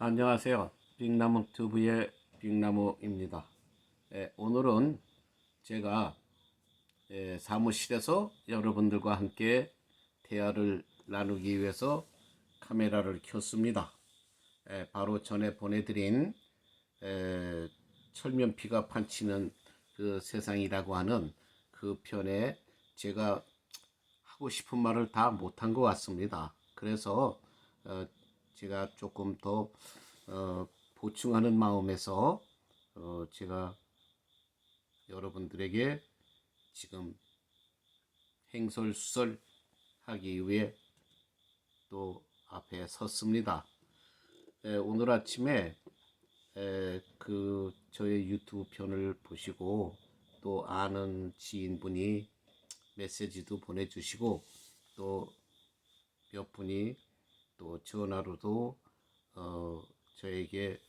안녕하세요. 빅나무튜브의 빅나무입니다. 오늘은 제가 사무실에서 여러분들과 함께 대화를 나누기 위해서 카메라를 켰습니다. 바로 전에 보내드린 철면피가 판치는 그 세상이라고 하는 그 편에 제가 하고 싶은 말을 다 못한 것 같습니다. 그래서 제가 조금 더 보충하는 마음에서 제가 여러분들에게 지금 행설수설 하기 위해 또 앞에 섰습니다. 오늘 아침에 그 저의 유튜브 편을 보시고 또 아는 지인분이 메시지도 보내주시고 또 몇 분이 또 전화로도 저에게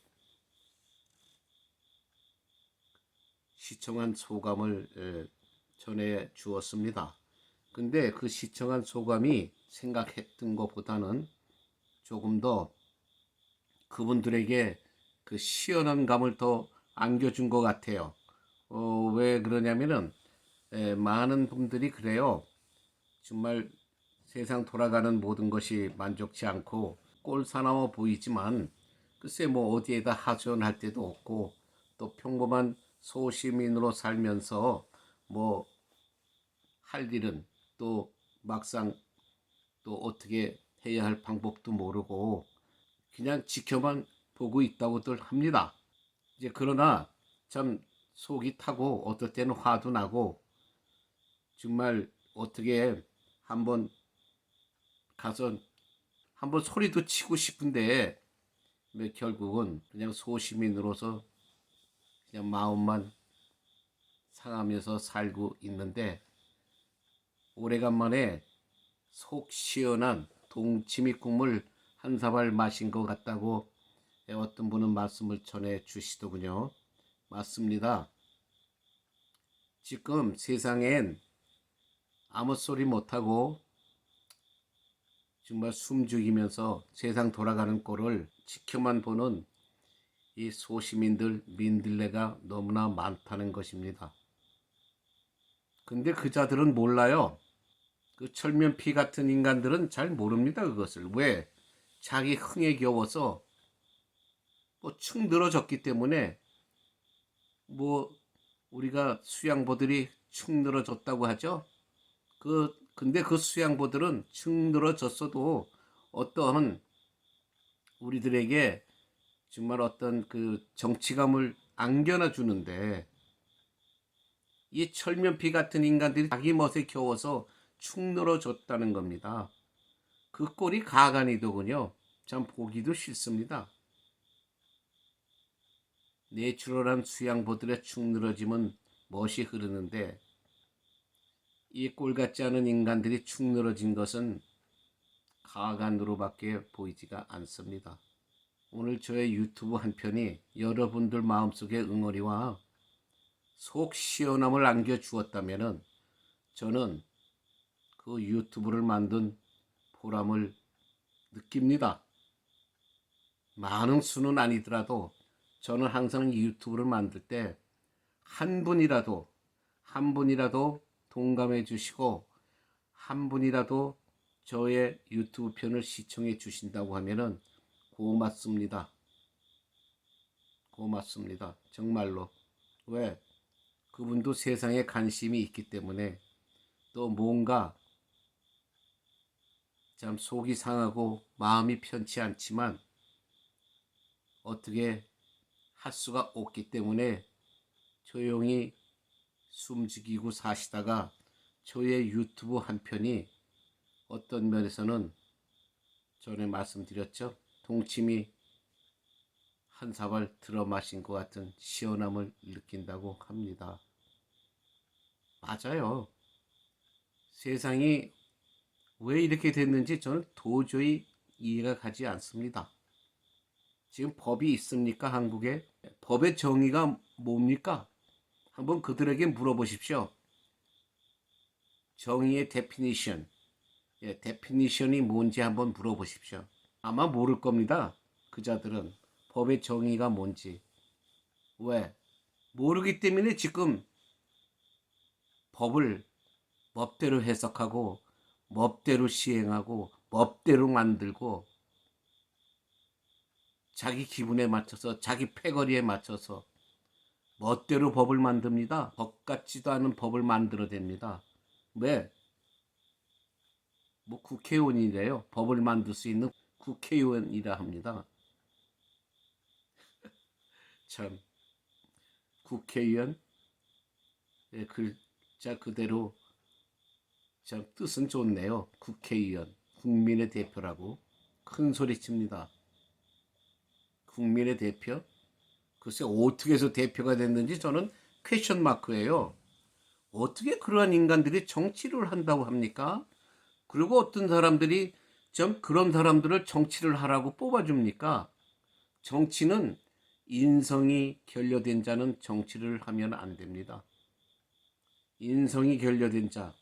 시청한 소감을 전해 주었습니다. 근데 그 시청한 소감이 생각했던 것보다는 조금 더 그분들에게 그 시원한 감을 더 안겨준 것 같아요. 왜 그러냐면은 많은 분들이 그래요. 정말 세상 돌아가는 모든 것이 만족치 않고 꼴사나워 보이지만 글쎄 뭐 어디에다 하소연할 데도 없고 또 평범한 소시민으로 살면서 뭐 할 일은 또 막상 또 어떻게 해야 할 방법도 모르고 그냥 지켜만 보고 있다고들 합니다. 이제 그러나 참 속이 타고 어떨 때는 화도 나고 정말 어떻게 한번 가서 한번 소리도 치고 싶은데 결국은 그냥 소시민으로서 그냥 마음만 상하면서 살고 있는데 오래간만에 속 시원한 동치미 국물 한 사발 마신 것 같다고 어떤 분은 말씀을 전해 주시더군요. 맞습니다. 지금 세상엔 아무 소리 못하고 정말 숨죽이면서 세상 돌아가는 꼴을 지켜만 보는 이 소시민들 민들레가 너무나 많다는 것입니다. 근데 그 자들은 몰라요. 그 철면피 같은 인간들은 잘 모릅니다. 그것을. 왜? 자기 흥에 겨워서 뭐 축 늘어졌기 때문에 뭐 우리가 수양보들이 축 늘어졌다고 하죠. 근데 그 수양보들은 축 늘어졌어도 어떠한 우리들에게 정말 어떤 그 정치감을 안겨놔 주는데 이 철면피 같은 인간들이 자기 멋에 겨워서 축 늘어졌다는 겁니다. 그 꼴이 가관이더군요. 참 보기도 싫습니다. 내추럴한 수양보들의 축 늘어짐은 멋이 흐르는데 이 꼴 같지 않은 인간들이 축 늘어진 것은 가관으로밖에 보이지가 않습니다. 오늘 저의 유튜브 한 편이 여러분들 마음속에 응어리와 속 시원함을 안겨주었다면 저는 그 유튜브를 만든 보람을 느낍니다. 많은 수는 아니더라도 저는 항상 이 유튜브를 만들 때 한 분이라도 동감해 주시고 한 분이라도 저의 유튜브 편을 시청해 주신다고 하면은 고맙습니다. 고맙습니다. 정말로. 왜? 그분도 세상에 관심이 있기 때문에 또 뭔가 참 속이 상하고 마음이 편치 않지만 어떻게 할 수가 없기 때문에 조용히 숨죽이고 사시다가 저의 유튜브 한 편이 어떤 면에서는 전에 말씀드렸죠. 동치미 한 사발 들어 마신 것 같은 시원함을 느낀다고 합니다. 맞아요. 세상이 왜 이렇게 됐는지 저는 도저히 이해가 가지 않습니다. 지금 법이 있습니까? 한국에? 법의 정의가 뭡니까? 한번 그들에게 물어보십시오. 정의의 데피니션, 데피니션이 뭔지 한번 물어보십시오. 아마 모를 겁니다. 그 자들은. 법의 정의가 뭔지. 왜? 모르기 때문에 지금 법을 멋대로 해석하고 멋대로 시행하고 멋대로 만들고 자기 기분에 맞춰서 자기 패거리에 맞춰서 멋대로 법을 만듭니다. 법 같지도 않은 법을 만들어댑니다. 왜? 뭐 국회의원이래요. 법을 만들 수 있는 국회의원이라 합니다. 참 국회의원 글자 그대로 참 뜻은 좋네요. 국회의원 국민의 대표라고 큰 소리 칩니다. 국민의 대표? 글쎄 어떻게 해서 대표가 됐는지 저는 퀘션 마크예요. 어떻게 그러한 인간들이 정치를 한다고 합니까? 그리고 어떤 사람들이 좀 그런 사람들을 정치를 하라고 뽑아줍니까? 정치는 인성이 결여된 자는 정치를 하면 안 됩니다. 인성이 결여된 자,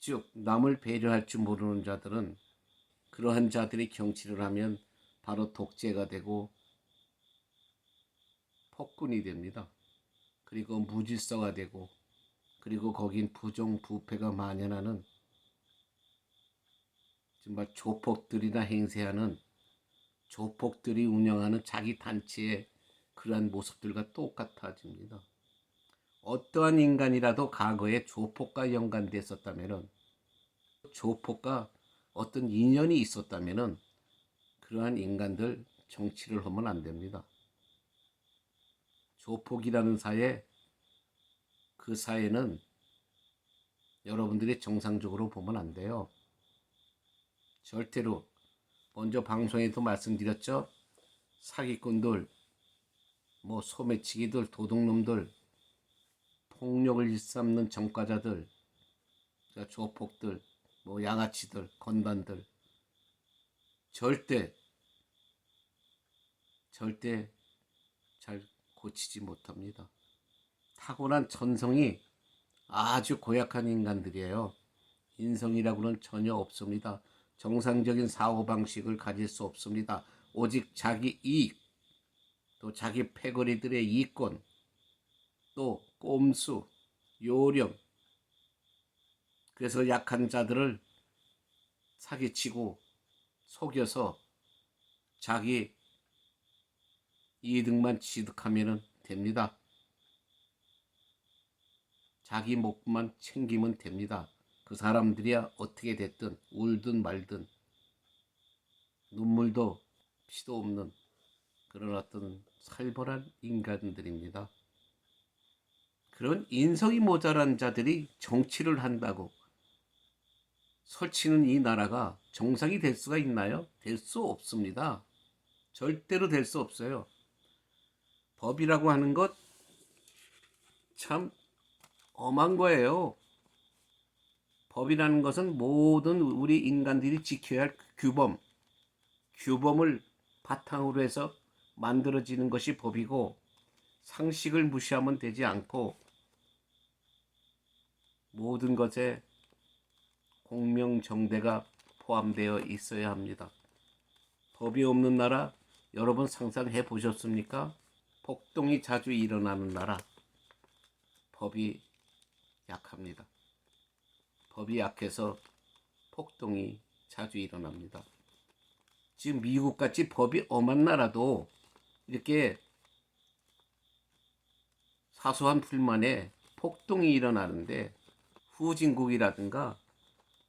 즉 남을 배려할 줄 모르는 자들은 그러한 자들이 정치를 하면 바로 독재가 되고 폭군이 됩니다. 그리고 무질서가 되고 그리고 거긴 부정부패가 만연하는 정말 조폭들이나 행세하는 조폭들이 운영하는 자기 단체의 그러한 모습들과 똑같아집니다. 어떠한 인간이라도 과거에 조폭과 연관됐었다면 조폭과 어떤 인연이 있었다면 그러한 인간들 정치를 하면 안 됩니다. 조폭이라는 사회, 그 사회는 여러분들이 정상적으로 보면 안 돼요. 절대로. 먼저 방송에도 말씀드렸죠. 사기꾼들, 뭐 소매치기들, 도둑놈들, 폭력을 일삼는 전과자들, 조폭들, 뭐 양아치들, 건반들 절대 잘 고치지 못합니다. 타고난 천성이 아주 고약한 인간들이에요. 인성이라고는 전혀 없습니다. 정상적인 사고방식을 가질 수 없습니다. 오직 자기 이익, 또 자기 패거리들의 이권, 또 꼼수, 요령, 그래서 약한 자들을 사기치고 속여서 자기 이득만 취득하면 됩니다. 자기 목만 챙기면 됩니다. 그 사람들이야 어떻게 됐든 울든 말든 눈물도 피도 없는 그런 어떤 살벌한 인간들입니다. 그런 인성이 모자란 자들이 정치를 한다고 설치는 이 나라가 정상이 될 수가 있나요? 될 수 없습니다. 절대로 될 수 없어요. 법이라고 하는 것 참 엄한 거예요. 법이라는 것은 모든 우리 인간들이 지켜야 할 규범을 바탕으로 해서 만들어지는 것이 법이고 상식을 무시하면 되지 않고 모든 것에 공명정대가 포함되어 있어야 합니다. 법이 없는 나라 여러분 상상해 보셨습니까? 폭동이 자주 일어나는 나라 법이 약합니다. 법이 약해서 폭동이 자주 일어납니다. 지금 미국같이 법이 엄한 나라도 이렇게 사소한 불만에 폭동이 일어나는데 후진국이라든가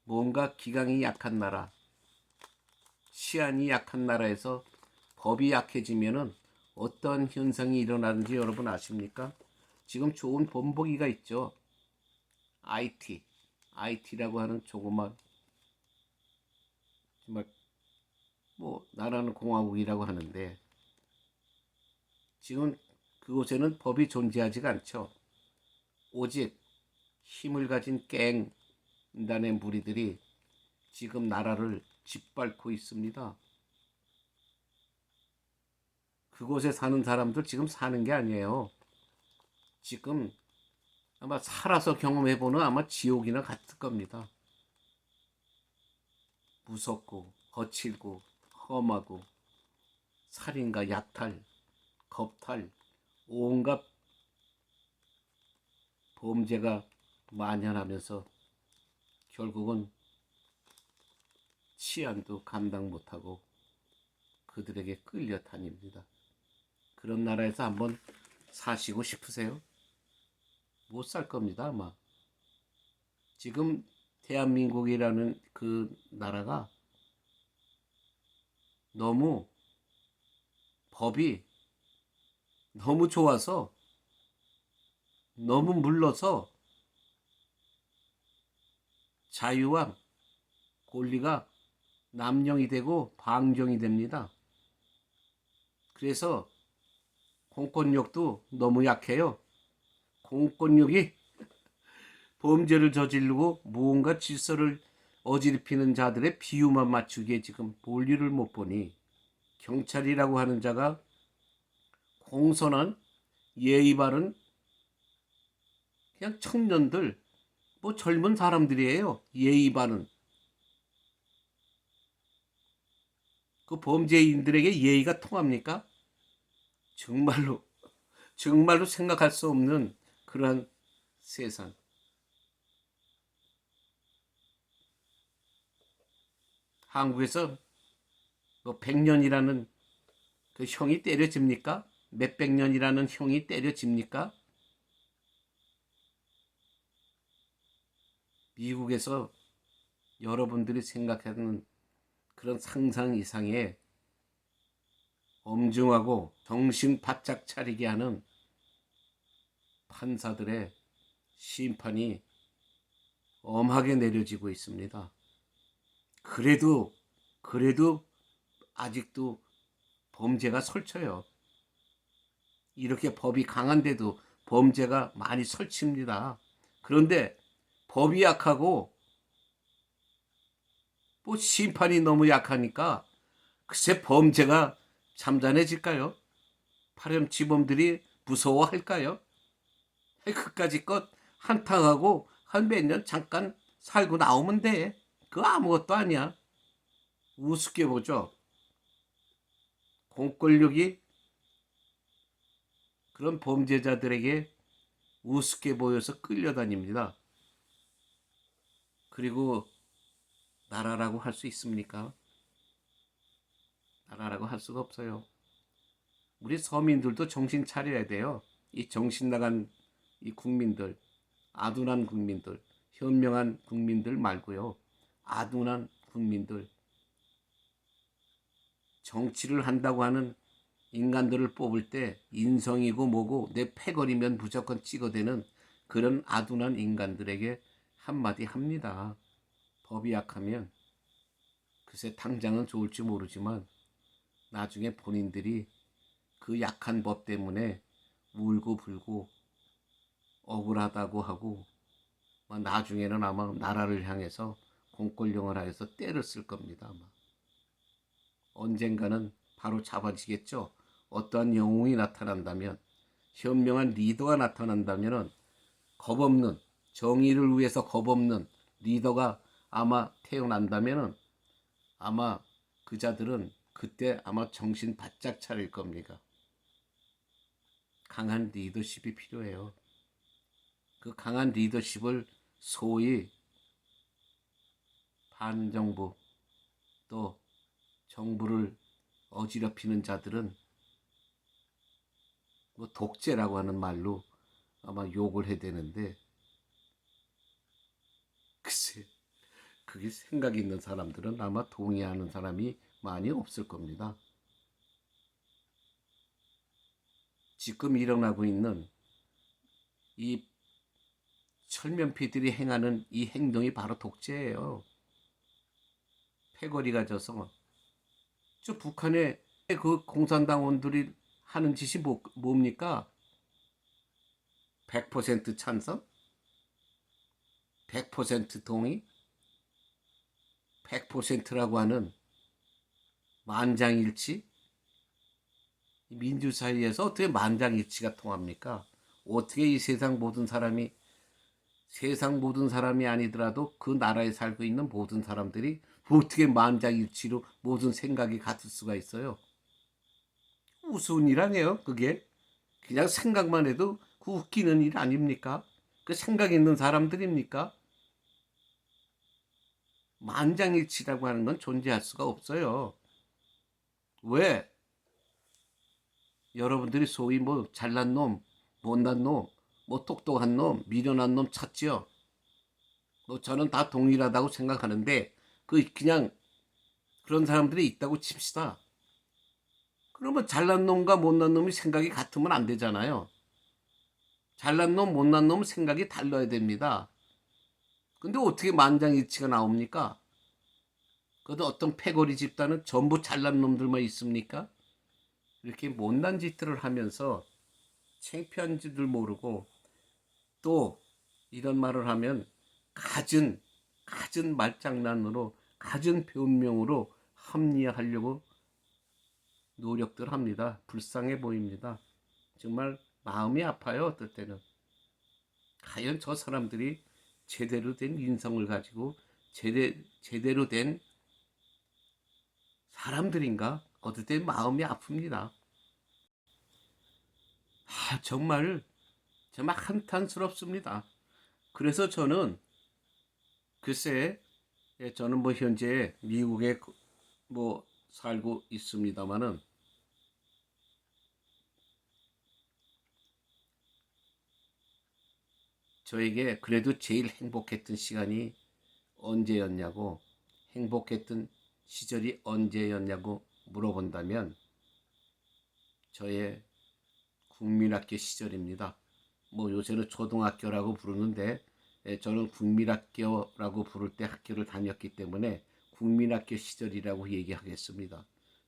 뭔가 기강이 약한 나라, 치안이 약한 나라에서 법이 약해지면은 어떤 현상이 일어나는지 여러분 아십니까? 지금 좋은 본보기가 있죠. IT라고 하는 조그만 정말 뭐 나라는 공화국이라고 하는데 지금 그곳에는 법이 존재하지가 않죠. 오직 힘을 가진 갱단의 무리들이 지금 나라를 짓밟고 있습니다. 그곳에 사는 사람들 지금 사는 게 아니에요. 지금 아마 살아서 경험해보는 아마 지옥이나 같을 겁니다. 무섭고 거칠고 험하고 살인과 약탈, 겁탈, 온갖 범죄가 만연하면서 결국은 치안도 감당 못하고 그들에게 끌려 다닙니다. 그런 나라에서 한번 사시고 싶으세요? 못 살 겁니다, 아마. 지금 대한민국이라는 그 나라가 너무 법이 너무 좋아서 너무 물러서 자유와 권리가 남용이 되고 방종이 됩니다. 그래서 공권력도 너무 약해요. 공권력이 범죄를 저지르고 무언가 질서를 어지럽히는 자들의 비유만 맞추기에 지금 볼일을 못 보니 경찰이라고 하는 자가 공손한 예의 바른 그냥 청년들, 뭐 젊은 사람들이에요. 예의 바른. 그 범죄인들에게 예의가 통합니까? 정말로 생각할 수 없는 그러한 세상. 한국에서 뭐 100년이라는 그 형이 때려집니까? 몇백 년이라는 형이 때려집니까? 미국에서 여러분들이 생각하는 그런 상상 이상의 엄중하고 정신 바짝 차리게 하는 판사들의 심판이 엄하게 내려지고 있습니다. 그래도 아직도 범죄가 설쳐요. 이렇게 법이 강한데도 범죄가 많이 설칩니다. 그런데 법이 약하고 뭐 심판이 너무 약하니까 글쎄 범죄가 잠잠해질까요? 파렴치범들이 무서워할까요? 그까짓 것 한탕하고 한 몇 년 잠깐 살고 나오면 돼. 그거 아무것도 아니야. 우습게 보죠. 공권력이 그런 범죄자들에게 우습게 보여서 끌려다닙니다. 그리고 나라라고 할 수 있습니까? 나라라고 할 수가 없어요. 우리 서민들도 정신 차려야 돼요. 이 정신 나간 이 국민들, 아둔한 국민들, 현명한 국민들 말고요. 아둔한 국민들, 정치를 한다고 하는 인간들을 뽑을 때 인성이고 뭐고 내 패거리면 무조건 찍어대는 그런 아둔한 인간들에게 한마디 합니다. 법이 약하면 글쎄 당장은 좋을지 모르지만 나중에 본인들이 그 약한 법 때문에 울고 불고 억울하다고 하고 나중에는 아마 나라를 향해서 공권력을 하여서 때를 쓸 겁니다. 아마. 언젠가는 바로 잡아지겠죠. 어떠한 영웅이 나타난다면, 현명한 리더가 나타난다면 겁없는, 정의를 위해서 겁없는 리더가 아마 태어난다면 아마 그 자들은 그때 아마 정신 바짝 차릴 겁니다. 강한 리더십이 필요해요. 그 강한 리더십을 소위 반정부 또 정부를 어지럽히는 자들은 뭐 독재라고 하는 말로 아마 욕을 해야 되는데 글쎄 그게 생각 있는 사람들은 아마 동의하는 사람이 많이 없을 겁니다. 지금 일어나고 있는 이 철면피들이 행하는 이 행동이 바로 독재예요. 패거리가 져서 저 북한의 그 공산당원들이 하는 짓이 뭡니까? 100% 찬성? 100% 동의? 100%라고 하는 만장일치? 민주사회에서 어떻게 만장일치가 통합니까? 어떻게 이 세상 모든 사람이 아니더라도 그 나라에 살고 있는 모든 사람들이 어떻게 만장일치로 모든 생각이 같을 수가 있어요? 우스운 일 아니에요, 그게? 그냥 생각만 해도 그 웃기는 일 아닙니까? 그 생각 있는 사람들입니까? 만장일치라고 하는 건 존재할 수가 없어요. 왜? 여러분들이 소위 뭐 잘난 놈, 못난 놈, 뭐 똑똑한 놈, 미련한 놈 찾지요. 뭐 저는 다 동일하다고 생각하는데 그냥 그런 사람들이 있다고 칩시다. 그러면 잘난 놈과 못난 놈이 생각이 같으면 안 되잖아요. 잘난 놈, 못난 놈 생각이 달라야 됩니다. 근데 어떻게 만장일치가 나옵니까? 그래도 어떤 패거리 집단은 전부 잘난 놈들만 있습니까? 이렇게 못난 짓들을 하면서 창피한 줄을 모르고 또 이런 말을 하면 갖은 말장난으로 갖은 변명으로 합리화하려고 노력들 합니다. 불쌍해 보입니다. 정말 마음이 아파요. 어떨 때는. 과연 저 사람들이 제대로 된 인성을 가지고 제대로 된 사람들인가? 어떨 때 마음이 아픕니다. 정말 한탄스럽습니다. 그래서 저는 글쎄 저는 뭐 현재 미국에 뭐 살고 있습니다마는 저에게 그래도 제일 행복했던 시간이 언제였냐고, 행복했던 시절이 언제였냐고 물어본다면 저의 국민학교 시절입니다. 뭐 요새는 초등학교라고 부르는데 저는 국민학교라고 부를 때 학교를 다녔기 때문에 국민학교 시절이라고 얘기하겠습니다.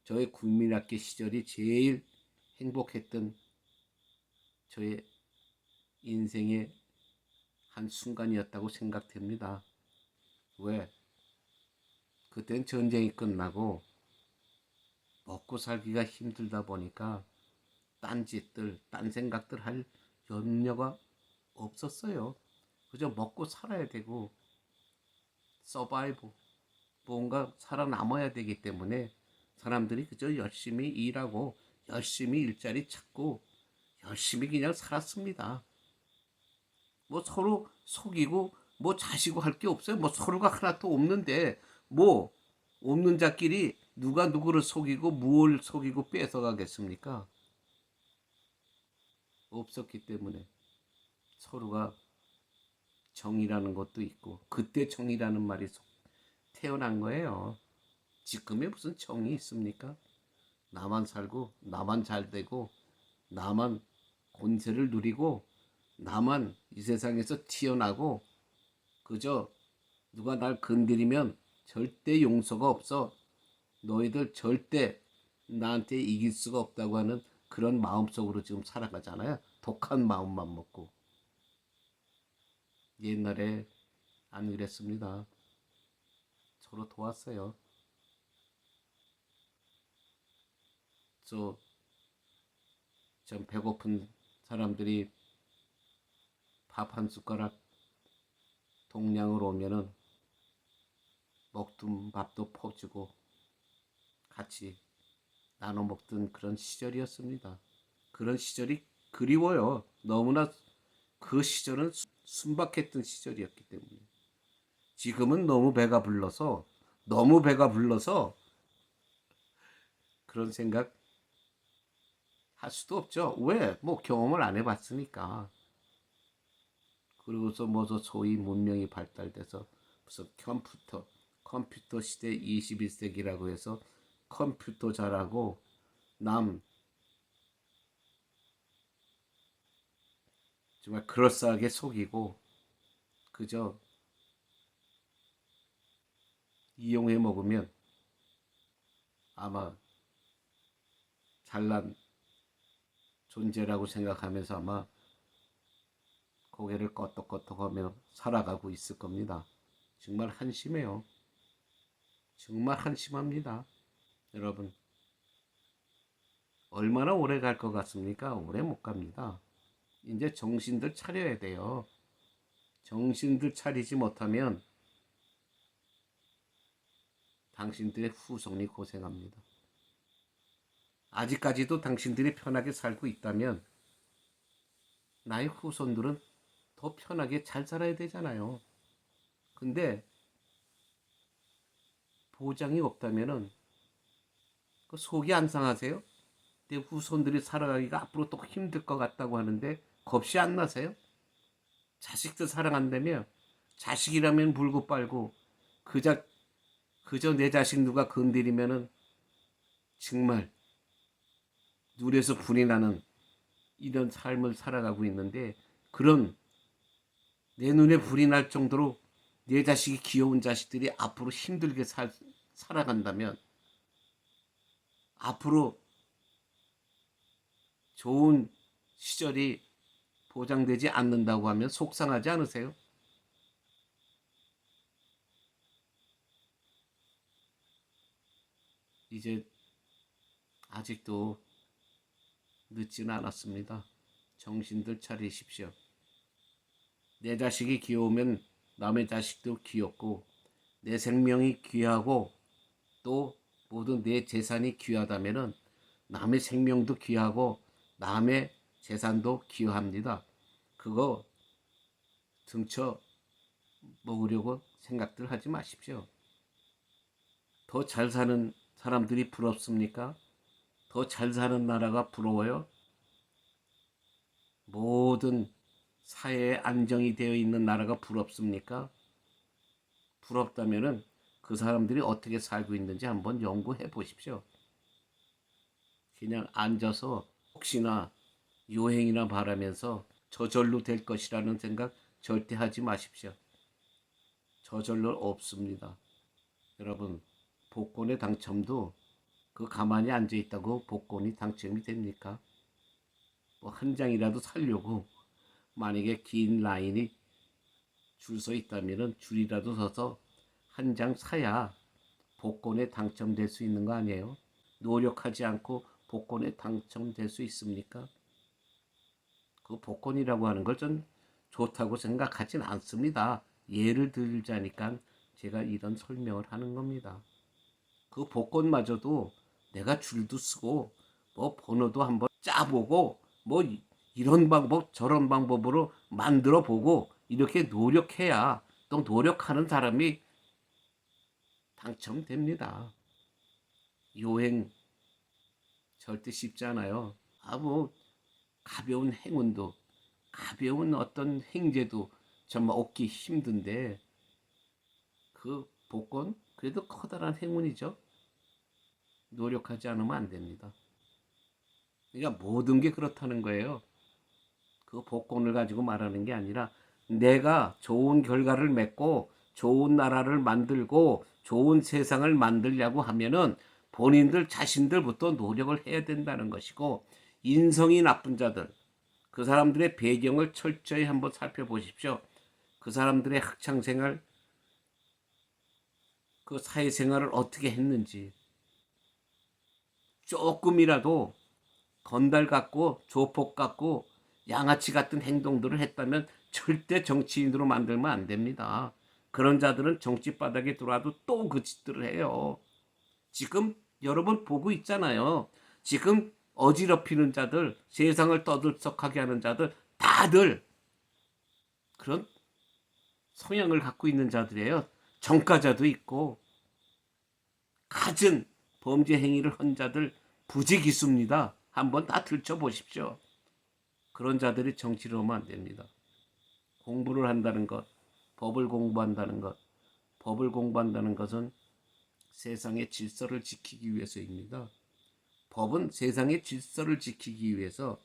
저의 국민학교 시절이 제일 행복했던 저의 인생의 한 순간이었다고 생각됩니다. 왜? 그땐 전쟁이 끝나고 먹고 살기가 힘들다 보니까 딴 짓들, 딴 생각들 할 염려가 없었어요. 그저 먹고 살아야 되고 서바이브, 뭔가 살아남아야 되기 때문에 사람들이 그저 열심히 일하고 열심히 일자리 찾고 열심히 그냥 살았습니다. 뭐 서로 속이고 뭐 자시고 할 게 없어요. 뭐 서로가 하나도 없는데 뭐 없는 자끼리 누가 누구를 속이고 무엇을 속이고 뺏어가겠습니까? 없었기 때문에 서로가 정이라는 것도 있고 그때 정이라는 말이 태어난 거예요. 지금에 무슨 정이 있습니까? 나만 살고 나만 잘 되고 나만 권세를 누리고 나만 이 세상에서 튀어나고 그저 누가 날 건드리면 절대 용서가 없어. 너희들 절대 나한테 이길 수가 없다고 하는 그런 마음속으로 지금 살아가잖아요. 독한 마음만 먹고. 옛날에 안 그랬습니다. 서로 도왔어요. 좀 배고픈 사람들이 밥 한 숟가락 동량으로 오면은 먹던 밥도 퍼주고 같이 나눠 먹던 그런 시절이었습니다. 그런 시절이 그리워요. 너무나 그 시절은 순박했던 시절이었기 때문에. 지금은 너무 배가 불러서 그런 생각 할 수도 없죠. 왜? 뭐 경험을 안 해봤으니까. 그리고서 뭐저 소위 문명이 발달돼서 무슨 컴퓨터 시대 21세기라고 해서 컴퓨터 잘하고 남 정말 그럴싸하게 속이고 그저 이용해 먹으면 아마 잘난 존재라고 생각하면서 아마 고개를 껐덕껐덕하며 살아가고 있을 겁니다. 정말 한심해요. 정말 한심합니다. 여러분 얼마나 오래 갈 것 같습니까? 오래 못 갑니다. 이제 정신들 차려야 돼요. 정신들 차리지 못하면 당신들의 후손이 고생합니다. 아직까지도 당신들이 편하게 살고 있다면 나의 후손들은 더 편하게 잘 살아야 되잖아요. 근데 보장이 없다면은 그 속이 안 상하세요? 내 후손들이 살아가기가 앞으로 또 힘들 것 같다고 하는데 겁이 안 나세요? 자식들 사랑한다며 자식이라면 물고 빨고 그저 내 자식 누가 건드리면은 정말 눈에서 불이 나는 이런 삶을 살아가고 있는데, 그런 내 눈에 불이 날 정도로 내 자식이 귀여운 자식들이 앞으로 힘들게 살아간다면, 앞으로 좋은 시절이 보장되지 않는다고 하면 속상하지 않으세요? 이제 아직도 늦지는 않았습니다. 정신들 차리십시오. 내 자식이 귀여우면 남의 자식도 귀엽고, 내 생명이 귀하고 또 모든 내 재산이 귀하다면은 남의 생명도 귀하고 남의 재산도 귀합니다. 그거 등쳐 먹으려고 생각들 하지 마십시오. 더 잘 사는 사람들이 부럽습니까? 더 잘 사는 나라가 부러워요? 모든 사회에 안정이 되어 있는 나라가 부럽습니까? 부럽다면은 그 사람들이 어떻게 살고 있는지 한번 연구해 보십시오. 그냥 앉아서 혹시나 유행이나 바라면서 저절로 될 것이라는 생각 절대 하지 마십시오. 저절로 없습니다. 여러분, 복권에 당첨도 그 가만히 앉아 있다고 복권이 당첨이 됩니까? 뭐 한 장이라도 살려고 만약에 긴 라인이 줄 서 있다면은 줄이라도 서서 한 장 사야 복권에 당첨될 수 있는 거 아니에요? 노력하지 않고 복권에 당첨될 수 있습니까? 그 복권이라고 하는 걸 전 좋다고 생각하진 않습니다. 예를 들자니까 제가 이런 설명을 하는 겁니다. 그 복권마저도 내가 줄도 쓰고 뭐 번호도 한번 짜보고 뭐 이런 방법 저런 방법으로 만들어 보고 이렇게 노력해야 또 노력하는 사람이 당첨됩니다. 요행 절대 쉽지 않아요. 뭐 가벼운 행운도, 가벼운 어떤 행제도 정말 얻기 힘든데, 그 복권 그래도 커다란 행운이죠. 노력하지 않으면 안 됩니다. 그러니까 모든 게 그렇다는 거예요. 그 복권을 가지고 말하는 게 아니라 내가 좋은 결과를 맺고 좋은 나라를 만들고 좋은 세상을 만들려고 하면은 본인들 자신들부터 노력을 해야 된다는 것이고, 인성이 나쁜 자들, 그 사람들의 배경을 철저히 한번 살펴보십시오. 그 사람들의 학창생활, 그 사회생활을 어떻게 했는지, 조금이라도 건달 같고 조폭 같고 양아치 같은 행동들을 했다면 절대 정치인으로 만들면 안 됩니다. 그런 자들은 정치 바닥에 들어와도 또 그 짓들을 해요. 지금 여러분 보고 있잖아요. 지금 어지럽히는 자들, 세상을 떠들썩하게 하는 자들, 다들 그런 성향을 갖고 있는 자들이에요. 정가자도 있고 갖은 범죄 행위를 한 자들 부지기수입니다. 한번 다 들춰보십시오. 그런 자들이 정치를 하면 안 됩니다. 공부를 한다는 것, 법을 공부한다는 것, 법을 공부한다는 것은 세상의 질서를 지키기 위해서입니다. 법은 세상의 질서를 지키기 위해서,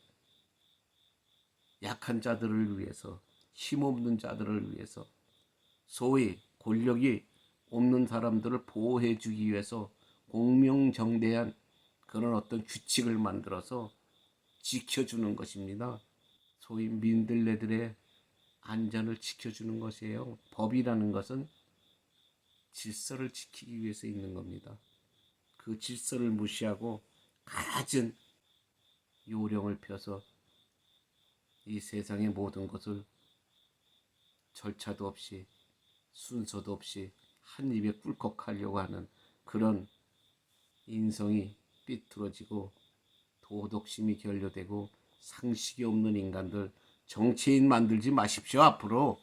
약한 자들을 위해서, 힘없는 자들을 위해서, 소위 권력이 없는 사람들을 보호해 주기 위해서 공명정대한 그런 어떤 규칙을 만들어서 지켜주는 것입니다. 소위 민들레들의 안전을 지켜주는 것이에요. 법이라는 것은 질서를 지키기 위해서 있는 겁니다. 그 질서를 무시하고 갖은 요령을 펴서 이 세상의 모든 것을 절차도 없이 순서도 없이 한 입에 꿀꺽 하려고 하는 그런 인성이 삐뚤어지고 도덕심이 결여되고 상식이 없는 인간들 정치인 만들지 마십시오. 앞으로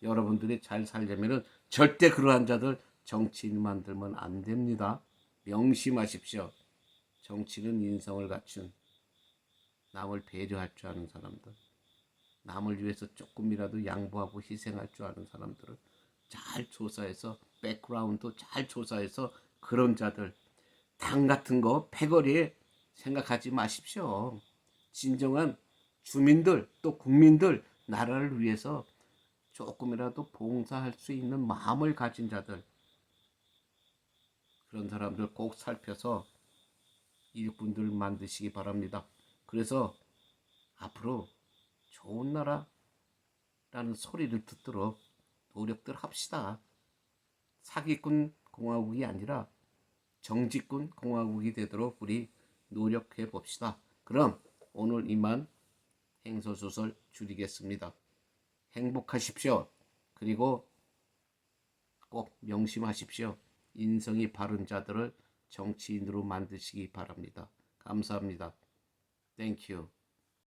여러분들이 잘 살려면은 절대 그러한 자들 정치인 만들면 안 됩니다. 명심하십시오. 정치는 인성을 갖춘 남을 배려할 줄 아는 사람들, 남을 위해서 조금이라도 양보하고 희생할 줄 아는 사람들을 잘 조사해서 백그라운드 잘 조사해서 그런 자들 당 같은 거 패거리에 생각하지 마십시오. 진정한 주민들 또 국민들 나라를 위해서 조금이라도 봉사할 수 있는 마음을 가진 자들 그런 사람들 꼭 살펴서 일꾼들 만드시기 바랍니다. 그래서 앞으로 좋은 나라라는 소리를 듣도록 노력들 합시다. 사기꾼 공화국이 아니라 정직군 공화국이 되도록 우리 노력해 봅시다. 그럼 오늘 이만 행서소설 줄이겠습니다. 행복하십시오. 그리고 꼭 명심하십시오. 인성이 바른 자들을 정치인으로 만드시기 바랍니다. 감사합니다. Thank you.